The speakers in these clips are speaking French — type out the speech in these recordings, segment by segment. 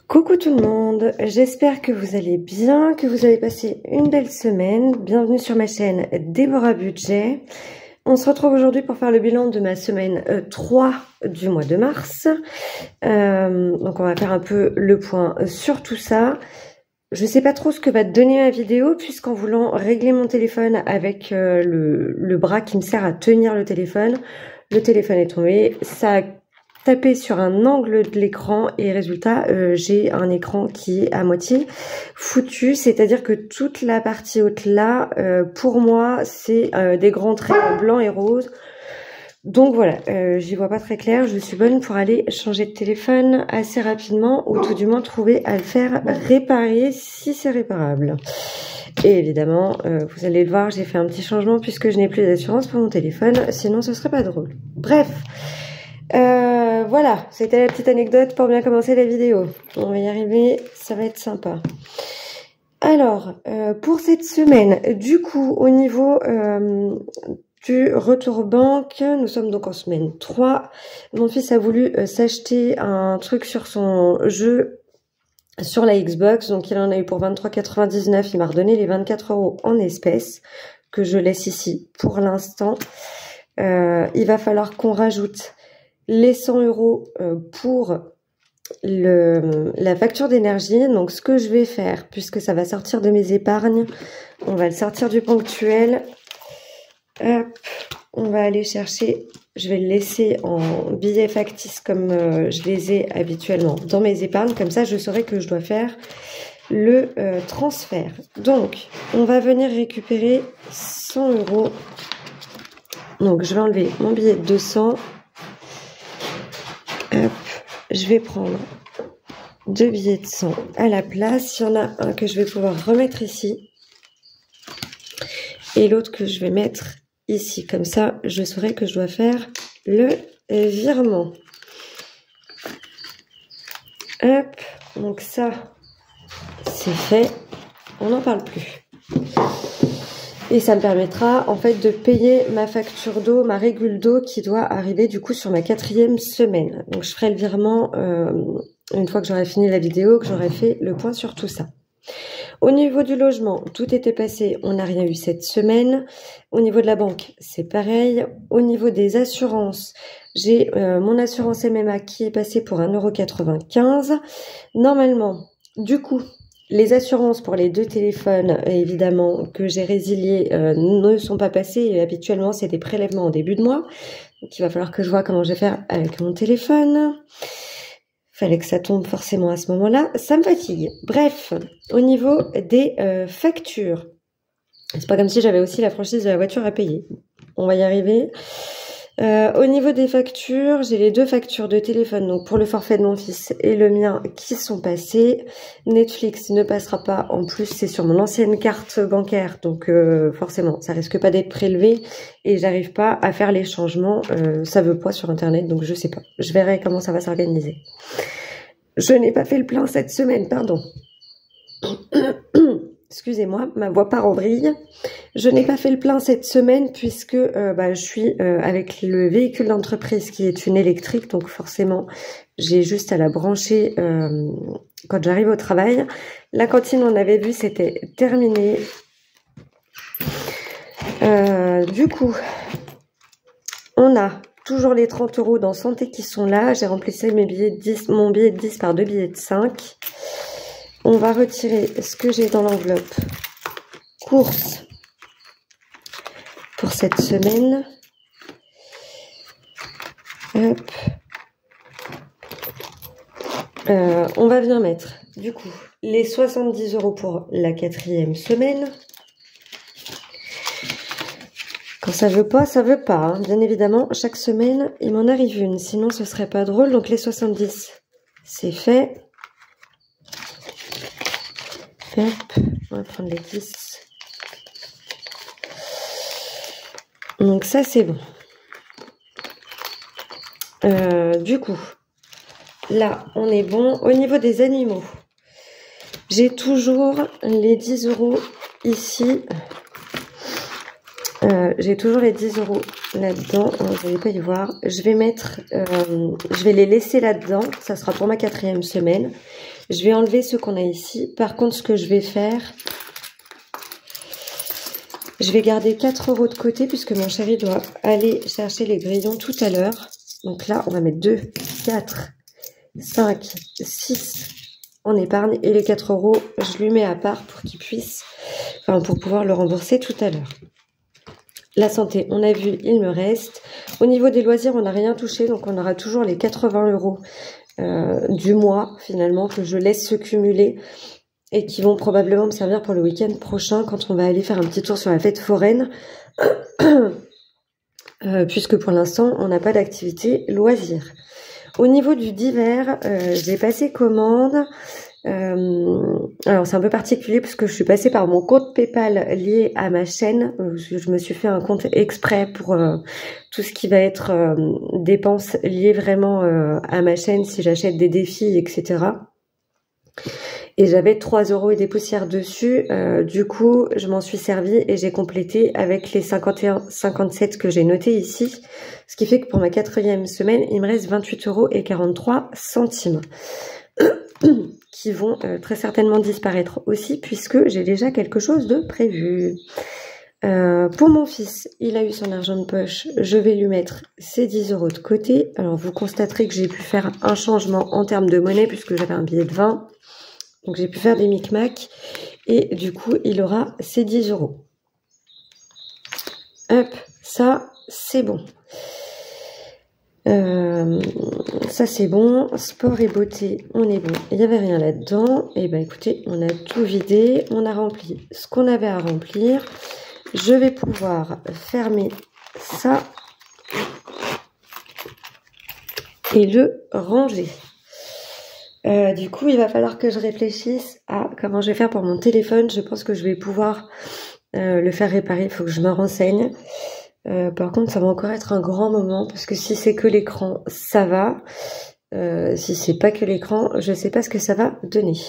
Coucou tout le monde, j'espère que vous allez bien, que vous avez passé une belle semaine. Bienvenue sur ma chaîne Déborah Budget. On se retrouve aujourd'hui pour faire le bilan de ma semaine 3 du mois de mars. Donc on va faire un peu le point sur tout ça. Je sais pas trop ce que va donner ma vidéo puisqu'en voulant régler mon téléphone avec le bras qui me sert à tenir le téléphone est tombé. Ça a tapé sur un angle de l'écran et résultat j'ai un écran qui est à moitié foutu, c'est-à-dire que toute la partie haute là pour moi c'est des grands traits blancs et roses. Donc voilà, j'y vois pas très clair. Je suis bonne pour aller changer de téléphone assez rapidement ou tout du moins trouver à le faire réparer si c'est réparable. Et évidemment, vous allez le voir, j'ai fait un petit changement puisque je n'ai plus d'assurance pour mon téléphone, sinon ce serait pas drôle. Bref, voilà, c'était la petite anecdote pour bien commencer la vidéo. On va y arriver, ça va être sympa. Alors, pour cette semaine, du coup, au niveau du retour banque, nous sommes donc en semaine 3. Mon fils a voulu s'acheter un truc sur son jeu sur la Xbox, donc il en a eu pour 23,99 €. Il m'a redonné les 24 € en espèces que je laisse ici pour l'instant. Il va falloir qu'on rajoute les 100 € pour la facture d'énergie. Donc ce que je vais faire, puisque ça va sortir de mes épargnes, on va le sortir du ponctuel. Hop, on va aller chercher, je vais le laisser en billets factices comme je les ai habituellement dans mes épargnes. Comme ça, je saurai que je dois faire le transfert. Donc, on va venir récupérer 100 €. Donc, je vais enlever mon billet de 200. Hop, je vais prendre 2 billets de 100 à la place. Il y en a un que je vais pouvoir remettre ici et l'autre que je vais mettre ici. Comme ça, je saurai que je dois faire le virement. Hop, donc ça, c'est fait. On n'en parle plus. Et ça me permettra en fait de payer ma facture d'eau, ma régule d'eau qui doit arriver du coup sur ma 4e semaine. Donc je ferai le virement une fois que j'aurai fini la vidéo, que j'aurai fait le point sur tout ça. Au niveau du logement, tout était passé, on n'a rien eu cette semaine. Au niveau de la banque, c'est pareil. Au niveau des assurances, j'ai mon assurance MMA qui est passée pour 1,95 €. Normalement, du coup, les assurances pour les 2 téléphones, évidemment, que j'ai résiliés ne sont pas passées. Et habituellement, c'est des prélèvements en début de mois. Donc, il va falloir que je vois comment je vais faire avec mon téléphone. Fallait que ça tombe forcément à ce moment-là. Ça me fatigue. Bref, au niveau des factures, c'est pas comme si j'avais aussi la franchise de la voiture à payer. On va y arriver. Au niveau des factures, j'ai les 2 factures de téléphone, donc pour le forfait de mon fils et le mien, qui sont passées. Netflix ne passera pas. En plus, c'est sur mon ancienne carte bancaire, donc forcément, ça risque pas d'être prélevé et j'arrive pas à faire les changements. Ça veut pas sur Internet, donc je sais pas. Je verrai comment ça va s'organiser. Je n'ai pas fait le plein cette semaine, pardon. Excusez-moi, ma voix part en vrille. Je n'ai pas fait le plein cette semaine puisque je suis avec le véhicule d'entreprise qui est une électrique. Donc forcément, j'ai juste à la brancher quand j'arrive au travail. La cantine, on avait vu, c'était terminé. Du coup, on a toujours les 30 € dans santé qui sont là. J'ai remplissé mon billet de 10 par 2 billets de 5. On va retirer ce que j'ai dans l'enveloppe courses pour cette semaine. Hop. On va venir mettre du coup les 70 € pour la 4e semaine. Quand ça veut pas, ça veut pas. Hein. Bien évidemment, chaque semaine, il m'en arrive une. Sinon, ce serait pas drôle. Donc les 70, c'est fait. Hop, on va prendre les 10. Donc ça, c'est bon. Du coup, là, on est bon. Au niveau des animaux, j'ai toujours les 10 € ici. J'ai toujours les 10 € là-dedans. Vous n'allez pas y voir. Je vais mettre, je vais les laisser là-dedans. Ça sera pour ma 4e semaine. Je vais enlever ceux qu'on a ici. Par contre, ce que je vais faire, je vais garder 4 € de côté puisque mon chéri doit aller chercher les grillons tout à l'heure. Donc là, on va mettre 2, 4, 5, 6 en épargne. Et les 4 €, je lui mets à part pour qu'il puisse, enfin pour pouvoir le rembourser tout à l'heure. La santé, on a vu, il me reste. Au niveau des loisirs, on n'a rien touché. Donc on aura toujours les 80 € du mois finalement que je laisse se cumuler. Et qui vont probablement me servir pour le week-end prochain quand on va aller faire un petit tour sur la fête foraine. Puisque pour l'instant, on n'a pas d'activité loisir. Au niveau du divers, j'ai passé commande. Alors c'est un peu particulier puisque je suis passée par mon compte PayPal lié à ma chaîne. Je me suis fait un compte exprès pour tout ce qui va être dépenses liées vraiment à ma chaîne si j'achète des défis, etc. Et j'avais 3 € et des poussières dessus. Du coup, je m'en suis servie et j'ai complété avec les 51,57 que j'ai noté ici. Ce qui fait que pour ma 4e semaine, il me reste 28,43 € qui vont très certainement disparaître aussi puisque j'ai déjà quelque chose de prévu. Pour mon fils, il a eu son argent de poche. Je vais lui mettre ses 10 € de côté. Alors, vous constaterez que j'ai pu faire un changement en termes de monnaie puisque j'avais un billet de 20. Donc j'ai pu faire des micmacs et du coup il aura ses 10 €. Hop, ça c'est bon. Ça c'est bon. Sport et beauté, on est bon. Il n'y avait rien là-dedans. Et ben écoutez, on a tout vidé, on a rempli ce qu'on avait à remplir. Je vais pouvoir fermer ça et le ranger. Du coup, il va falloir que je réfléchisse à comment je vais faire pour mon téléphone. Je pense que je vais pouvoir le faire réparer. Il faut que je me renseigne. Par contre, ça va encore être un grand moment parce que si c'est que l'écran, ça va. Si c'est pas que l'écran, je sais pas ce que ça va donner.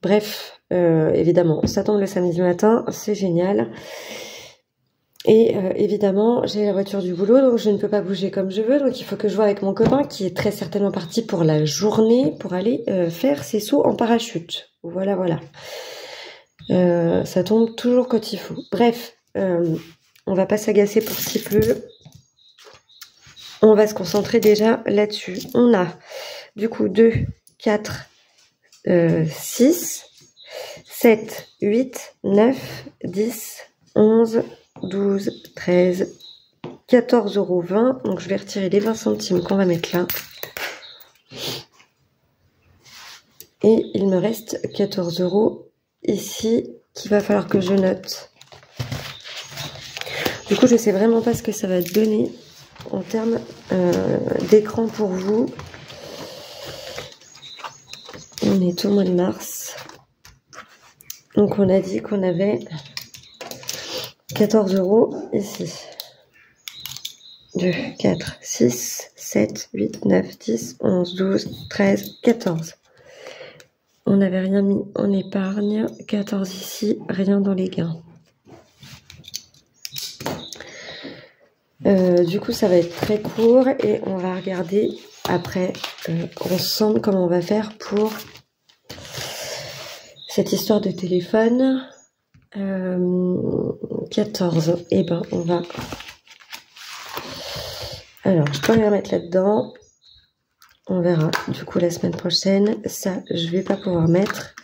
Bref, évidemment, ça tombe le samedi matin, c'est génial. Et évidemment, j'ai la voiture du boulot, donc je ne peux pas bouger comme je veux. Donc il faut que je voie avec mon copain qui est très certainement parti pour la journée pour aller faire ses sauts en parachute. Voilà, voilà. Ça tombe toujours quand il faut. Bref, on va pas s'agacer pour si peu. On va se concentrer déjà là-dessus. On a du coup 2, 4, 6, 7, 8, 9, 10, 11... 12, 13, 14,20 €. Donc je vais retirer les 20 centimes qu'on va mettre là. Et il me reste 14 € ici qu'il va falloir que je note. Du coup, je sais vraiment pas ce que ça va donner en termes d'écran pour vous. On est au mois de mars. Donc on a dit qu'on avait 14 € ici. 2, 4, 6, 7, 8, 9, 10, 11, 12, 13, 14. On n'avait rien mis en épargne. 14 ici, rien dans les gains. Du coup, ça va être très court et on va regarder après ensemble comment on va faire pour cette histoire de téléphone. 14, et ben on va, alors je peux rien mettre là-dedans, on verra du coup la semaine prochaine. Ça je vais pas pouvoir mettre.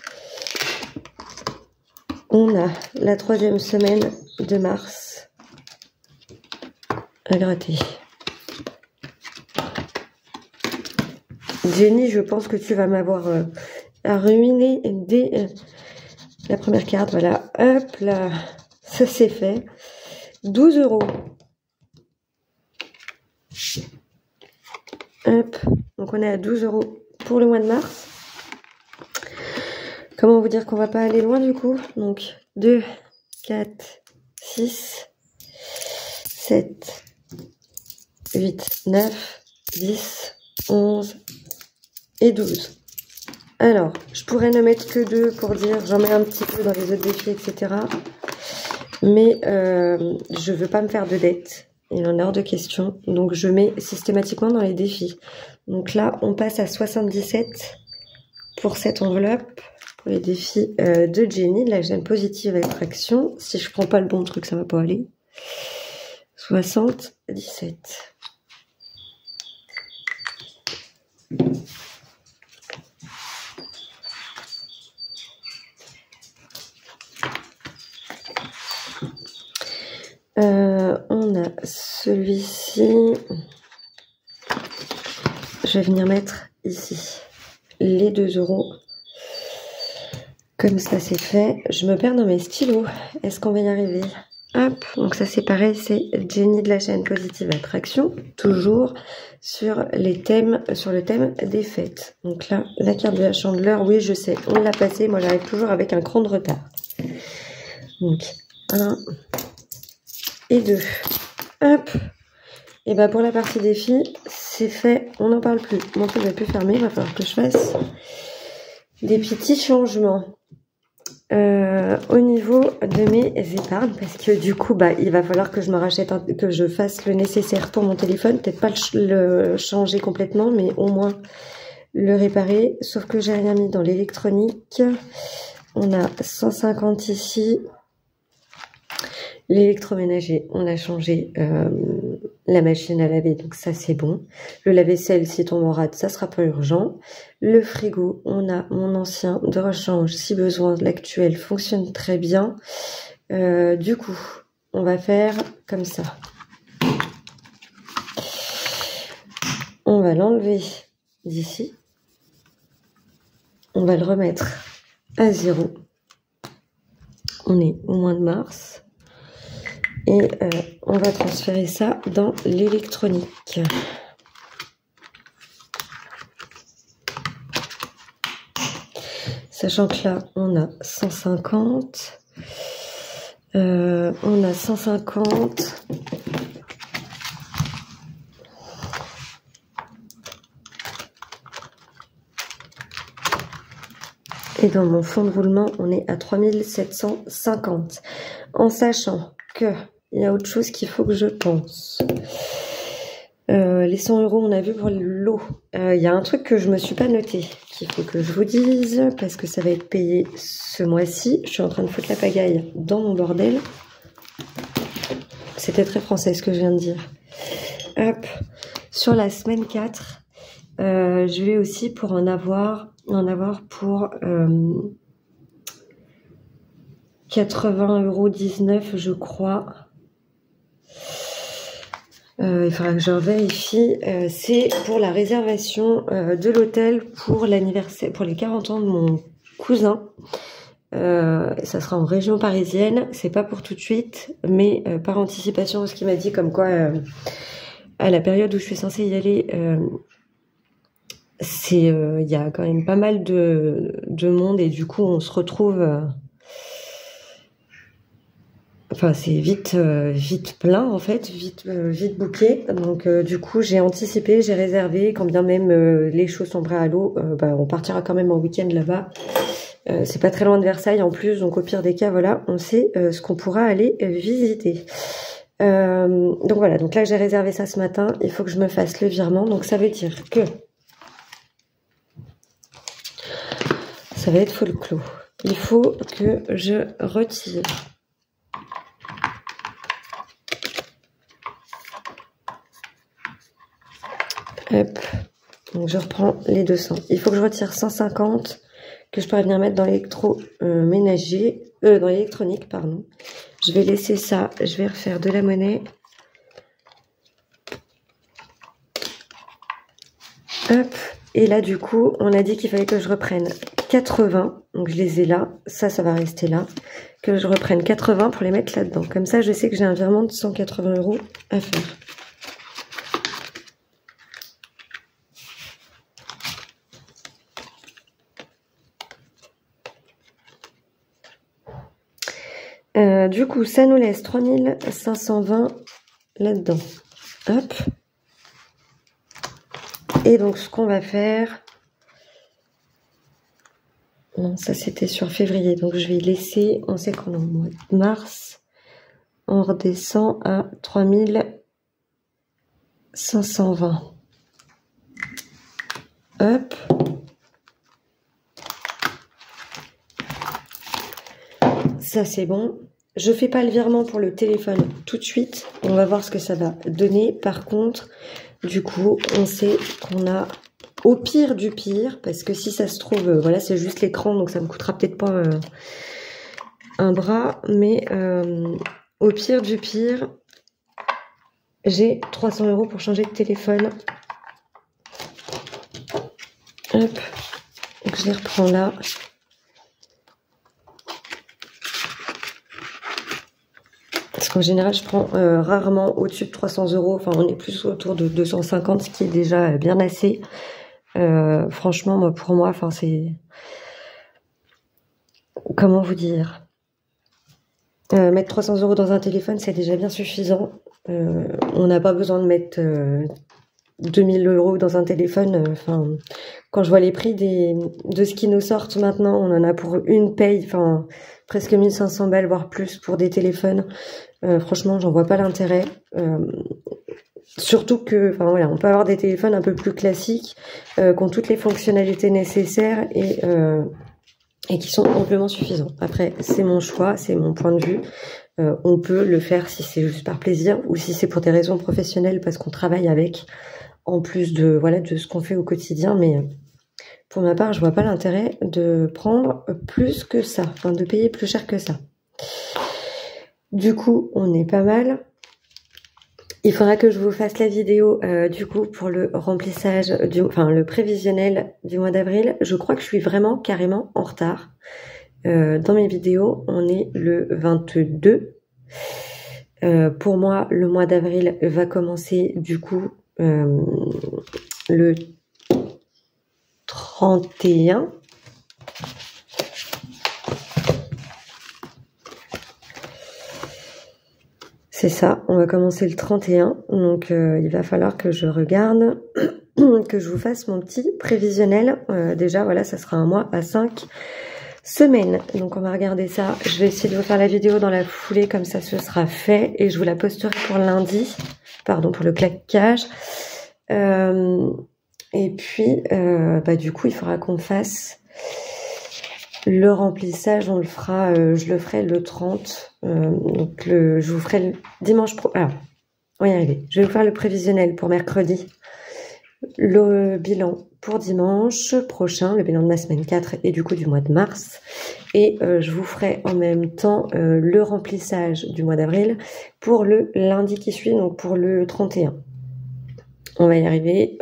On a la 3e semaine de mars à gratter. Jenny, je pense que tu vas m'avoir ruiné dès la première carte. Voilà, hop là, ça c'est fait. 12 €. Hop, donc on est à 12 € pour le mois de mars. Comment vous dire qu'on va pas aller loin du coup? Donc 2, 4, 6, 7, 8, 9, 10, 11 et 12. Alors, je pourrais ne mettre que 2 pour dire j'en mets un petit peu dans les autres défis, etc. Mais je veux pas me faire de dettes. Il en est hors de question. Donc, je mets systématiquement dans les défis. Donc là, on passe à 77. pour cette enveloppe, pour les défis de Jenny, de la gêne positive attraction. Si je prends pas le bon truc, ça va pas aller. 77. On a celui-ci. Je vais venir mettre ici les 2 €. Comme ça, c'est fait. Je me perds dans mes stylos. Est-ce qu'on va y arriver? Hop, donc ça c'est pareil, c'est Jenny de la chaîne Positive Attraction, toujours sur les thèmes, sur le thème des fêtes. Donc là, la carte de la chandeleur, oui je sais, on l'a passée, moi j'arrive toujours avec un cran de retard. Donc 1 et 2. Hop. Et bah pour la partie des filles, c'est fait, on n'en parle plus. Mon truc va plus fermer, il va falloir que je fasse des petits changements. Au niveau de mes épargnes, parce que du coup bah il va falloir que je me rachète que je fasse le nécessaire pour mon téléphone, peut-être pas le changer complètement mais au moins le réparer, sauf que j'ai rien mis dans l'électronique. On a 150 ici. L'électroménager, on a changé la machine à laver, donc ça c'est bon. Le lave-vaisselle, si tombe en rade, ça sera pas urgent. Le frigo, on a mon ancien de rechange, si besoin. L'actuel fonctionne très bien. Du coup, on va faire comme ça. On va l'enlever d'ici. On va le remettre à 0. On est au mois de mars. Et on va transférer ça dans l'électronique. Sachant que là, on a 150. On a 150. Et dans mon fond de roulement, on est à 3750. En sachant que il y a autre chose qu'il faut que je pense. Les 100 €, on a vu pour l'eau. Il y a un truc que je me suis pas noté, qu'il faut que je vous dise, parce que ça va être payé ce mois-ci. Je suis en train de foutre la pagaille dans mon bordel. C'était très français ce que je viens de dire. Hop. Sur la semaine 4, je vais aussi pour en avoir pour 80,19 € je crois. Il faudra que je vérifie. C'est pour la réservation de l'hôtel pour l'anniversaire, pour les 40 ans de mon cousin. Ça sera en région parisienne. C'est pas pour tout de suite, mais par anticipation, ce qu'il m'a dit, comme quoi à la période où je suis censée y aller, il y a quand même pas mal de monde et du coup on se retrouve. Enfin, c'est vite plein en fait, vite booké. Donc du coup, j'ai anticipé, j'ai réservé. Quand bien même les choses sont prêtes à l'eau, on partira quand même en week-end là-bas. C'est pas très loin de Versailles en plus, donc au pire des cas, voilà, on sait ce qu'on pourra aller visiter. Donc voilà, donc là j'ai réservé ça ce matin. Il faut que je me fasse le virement. Donc ça veut dire que ça va être folklore. Il faut que je retire. Hop, donc je reprends les 200. Il faut que je retire 150 que je pourrais venir mettre dans l'électroménager, dans l'électronique, pardon. Je vais laisser ça, je vais refaire de la monnaie. Hop, et là du coup, on a dit qu'il fallait que je reprenne 80, donc je les ai là, ça va rester là. Que je reprenne 80 pour les mettre là-dedans. Comme ça, je sais que j'ai un virement de 180 € à faire. Du coup, ça nous laisse 3520 là-dedans. Hop. Et donc, ce qu'on va faire... Non, ça, c'était sur février. Donc, je vais laisser... On sait qu'on est au mois de mars. On redescend à 3520. Hop. ça c'est bon. Je fais pas le virement pour le téléphone tout de suite. On va voir ce que ça va donner. Par contre, du coup, on sait qu'on a au pire du pire, parce que si ça se trouve, voilà, c'est juste l'écran, donc ça me coûtera peut-être pas un bras, mais au pire du pire, j'ai 300 € pour changer de téléphone. Hop, donc je les reprends là. Parce qu'en général, je prends rarement au-dessus de 300 €. Enfin, on est plus autour de 250, ce qui est déjà bien assez. Franchement, moi, pour moi, enfin, c'est... Comment vous dire, mettre 300 € dans un téléphone, c'est déjà bien suffisant. On n'a pas besoin de mettre 2000 € dans un téléphone. Enfin, quand je vois les prix de ce qui nous sortent maintenant, on en a pour une paye, enfin presque 1500 balles, voire plus pour des téléphones. Franchement, j'en vois pas l'intérêt. Surtout que, enfin voilà, on peut avoir des téléphones un peu plus classiques, qui ont toutes les fonctionnalités nécessaires et qui sont amplement suffisants. Après, c'est mon choix, c'est mon point de vue. On peut le faire si c'est juste par plaisir ou si c'est pour des raisons professionnelles parce qu'on travaille avec, en plus de voilà de ce qu'on fait au quotidien. Mais pour ma part, je vois pas l'intérêt de prendre plus que ça, enfin de payer plus cher que ça. Du coup, on est pas mal. Il faudra que je vous fasse la vidéo du coup pour le remplissage, enfin le prévisionnel du mois d'avril. Je crois que je suis vraiment carrément en retard. Dans mes vidéos, on est le 22. Pour moi, le mois d'avril va commencer du coup le 31. C'est ça, on va commencer le 31, donc il va falloir que je regarde, que je vous fasse mon petit prévisionnel. Déjà, voilà, ça sera un mois à 5 semaines. Donc on va regarder ça. Je vais essayer de vous faire la vidéo dans la foulée, comme ça ce sera fait. Et je vous la posterai pour lundi, pardon, pour le claquage. Et puis, du coup, il faudra qu'on fasse... Le remplissage, on le fera, je le ferai le 30. Donc je vous ferai le dimanche pro. Alors, on va y arriver. Je vais vous faire le prévisionnel pour mercredi. Le bilan pour dimanche prochain, le bilan de ma semaine 4 et du coup du mois de mars. Et je vous ferai en même temps le remplissage du mois d'avril pour le lundi qui suit, donc pour le 31. On va y arriver.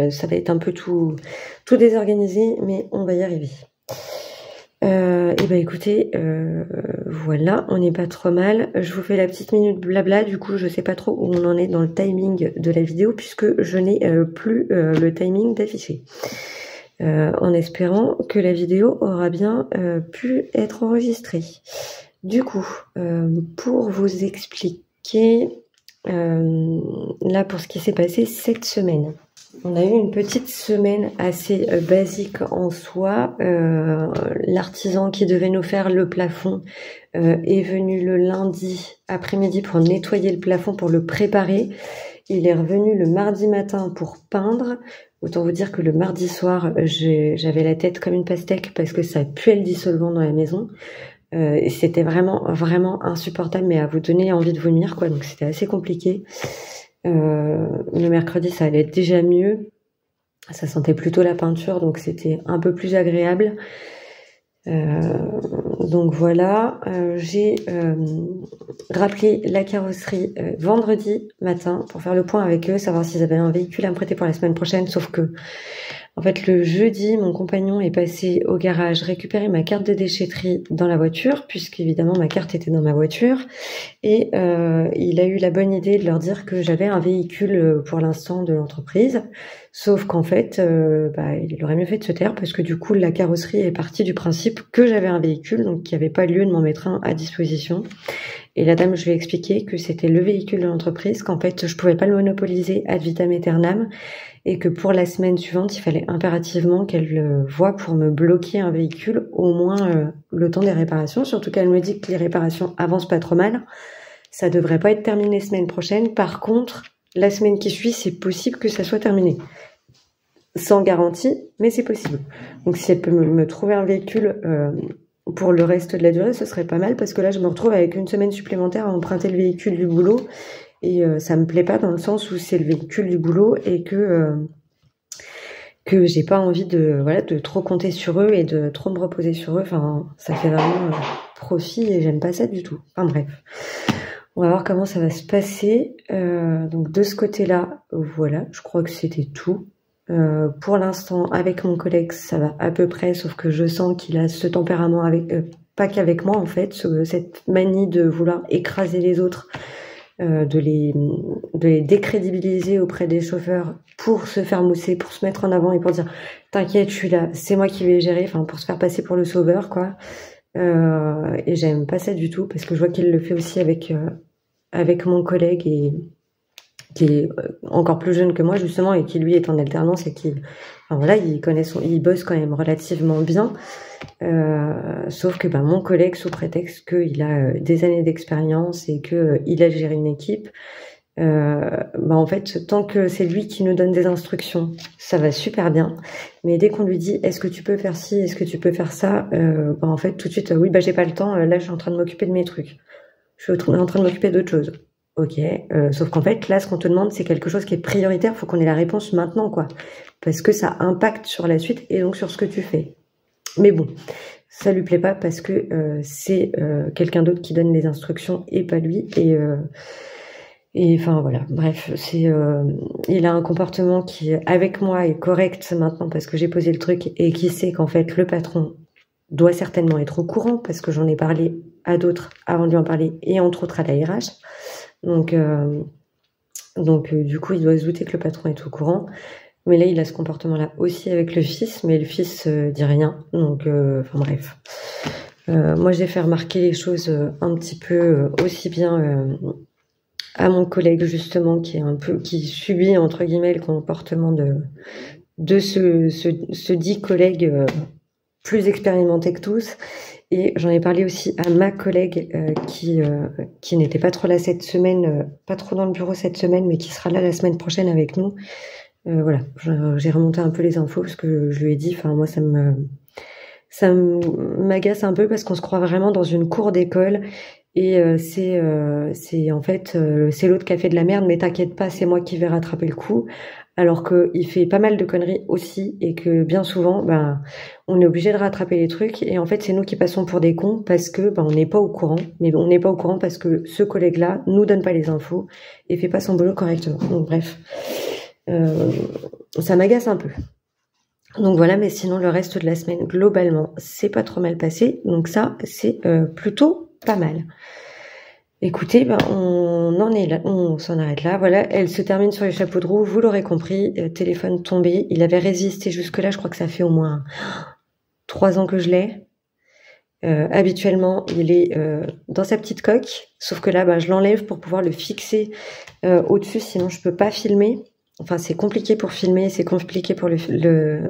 Ça va être un peu tout désorganisé, mais on va y arriver. Et ben écoutez, voilà, on n'est pas trop mal. Je vous fais la petite minute blabla, du coup je sais pas trop où on en est dans le timing de la vidéo puisque je n'ai plus le timing d'afficher. En espérant que la vidéo aura bien pu être enregistrée. Du coup, pour vous expliquer, là pour ce qui s'est passé cette semaine. On a eu une petite semaine assez basique en soi. L'artisan qui devait nous faire le plafond est venu le lundi après-midi pour nettoyer le plafond, pour le préparer. Il est revenu le mardi matin pour peindre. Autant vous dire que le mardi soir, j'avais la tête comme une pastèque parce que ça puait le dissolvant dans la maison. Et c'était vraiment, vraiment insupportable, mais à vous donner envie de vomir, quoi. Donc c'était assez compliqué. Le mercredi ça allait déjà mieux, ça sentait plutôt la peinture, donc c'était un peu plus agréable. Donc voilà, j'ai rappelé la carrosserie vendredi matin pour faire le point avec eux, savoir s'ils avaient un véhicule à me prêter pour la semaine prochaine, sauf que en fait le jeudi mon compagnon est passé au garage récupérer ma carte de déchetterie dans la voiture, puisqu'évidemment ma carte était dans ma voiture, et il a eu la bonne idée de leur dire que j'avais un véhicule pour l'instant de l'entreprise, sauf qu'en fait il aurait mieux fait de se taire parce que du coup la carrosserie est partie du principe que j'avais un véhicule, donc qu'il n'y avait pas lieu de m'en mettre un à disposition. Et la dame, je lui ai expliqué que c'était le véhicule de l'entreprise, qu'en fait je pouvais pas le monopoliser ad vitam aeternam, et que pour la semaine suivante, il fallait impérativement qu'elle voie pour me bloquer un véhicule, au moins le temps des réparations, surtout qu'elle me dit que les réparations avancent pas trop mal. Ça devrait pas être terminé semaine prochaine. Par contre, la semaine qui suit, c'est possible que ça soit terminé. Sans garantie, mais c'est possible. Donc si elle peut me trouver un véhicule pour le reste de la durée, ce serait pas mal parce que là, je me retrouve avec une semaine supplémentaire à emprunter le véhicule du boulot et ça me plaît pas dans le sens où c'est le véhicule du boulot et que j'ai pas envie de trop compter sur eux et de trop me reposer sur eux. Enfin, ça fait vraiment profit et j'aime pas ça du tout. Enfin bref, on va voir comment ça va se passer. Donc de ce côté-là, voilà, je crois que c'était tout. Pour l'instant, avec mon collègue, ça va à peu près, sauf que je sens qu'il a ce tempérament pas qu'avec moi en fait, cette manie de vouloir écraser les autres. De les décrédibiliser auprès des chauffeurs pour se faire mousser, pour se mettre en avant et pour dire t'inquiète, je suis là, c'est moi qui vais gérer, enfin pour se faire passer pour le sauveur quoi. Et j'aime pas ça du tout parce que je vois qu'il le fait aussi avec mon collègue et qui est encore plus jeune que moi justement et qui lui est en alternance et qui, enfin voilà, il bosse quand même relativement bien. Sauf que mon collègue, sous prétexte qu'il a des années d'expérience et que il a géré une équipe, en fait, tant que c'est lui qui nous donne des instructions, ça va super bien. Mais dès qu'on lui dit est-ce que tu peux faire ci, est-ce que tu peux faire ça, en fait tout de suite oui j'ai pas le temps, là je suis en train de m'occuper de mes trucs, je suis en train de m'occuper d'autre chose. Ok, sauf qu'en fait là ce qu'on te demande c'est quelque chose qui est prioritaire, faut qu'on ait la réponse maintenant quoi, parce que ça impacte sur la suite et donc sur ce que tu fais. Mais bon, ça lui plaît pas parce que c'est quelqu'un d'autre qui donne les instructions et pas lui. Et enfin voilà, bref, il a un comportement qui avec moi est correct maintenant parce que j'ai posé le truc et qui sait qu'en fait le patron doit certainement être au courant parce que j'en ai parlé à d'autres avant de lui en parler et entre autres à la RH. Donc du coup il doit se douter que le patron est au courant. Mais là, il a ce comportement-là aussi avec le fils, mais le fils dit rien. Donc, enfin bref. Moi, j'ai fait remarquer les choses un petit peu aussi bien à mon collègue justement, qui subit entre guillemets le comportement de ce dit collègue plus expérimenté que tous. Et j'en ai parlé aussi à ma collègue qui n'était pas trop là cette semaine, pas trop dans le bureau cette semaine, mais qui sera là la semaine prochaine avec nous. Voilà, j'ai remonté un peu les infos parce que je lui ai dit, enfin moi ça m'agace un peu parce qu'on se croit vraiment dans une cour d'école et c'est en fait c'est l'autre qui a fait de la merde, mais t'inquiète pas, c'est moi qui vais rattraper le coup. Alors que il fait pas mal de conneries aussi et que bien souvent on est obligé de rattraper les trucs et en fait c'est nous qui passons pour des cons parce que on n'est pas au courant, mais on n'est pas au courant parce que ce collègue-là nous donne pas les infos et fait pas son boulot correctement. Donc bref. Ça m'agace un peu. Donc voilà, mais sinon le reste de la semaine, globalement, c'est pas trop mal passé. Donc ça, c'est plutôt pas mal. Écoutez, on en est là, on s'en arrête là. Voilà, elle se termine sur les chapeaux de roue, vous l'aurez compris, téléphone tombé. Il avait résisté jusque-là, je crois que ça fait au moins 3 ans que je l'ai. Habituellement, il est dans sa petite coque, sauf que là, je l'enlève pour pouvoir le fixer au-dessus, sinon je peux pas filmer. Enfin, c'est compliqué pour filmer, c'est compliqué pour le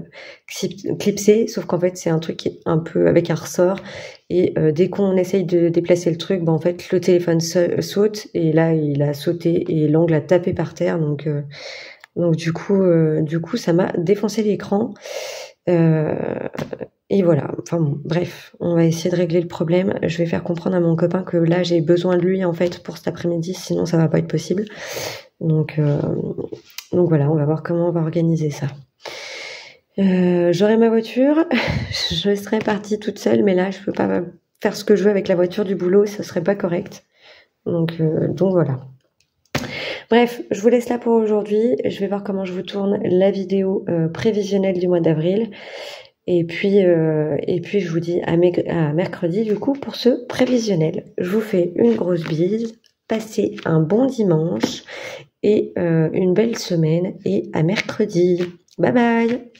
clipser, sauf qu'en fait, c'est un truc qui est un peu avec un ressort. Et dès qu'on essaye de déplacer le truc, en fait, le téléphone saute. Et là, il a sauté et l'angle a tapé par terre. Donc du coup, ça m'a défoncé l'écran. Et voilà. Enfin bon, bref, on va essayer de régler le problème. Je vais faire comprendre à mon copain que là, j'ai besoin de lui en fait pour cet après-midi, sinon ça va pas être possible. Donc voilà, on va voir comment on va organiser ça. J'aurai ma voiture, je serai partie toute seule, mais là je peux pas faire ce que je veux avec la voiture du boulot, ça serait pas correct. Donc voilà. Bref, je vous laisse là pour aujourd'hui. Je vais voir comment je vous tourne la vidéo prévisionnelle du mois d'avril. Et puis je vous dis à mercredi du coup pour ce prévisionnel. Je vous fais une grosse bise. Passez un bon dimanche et une belle semaine et à mercredi. Bye bye!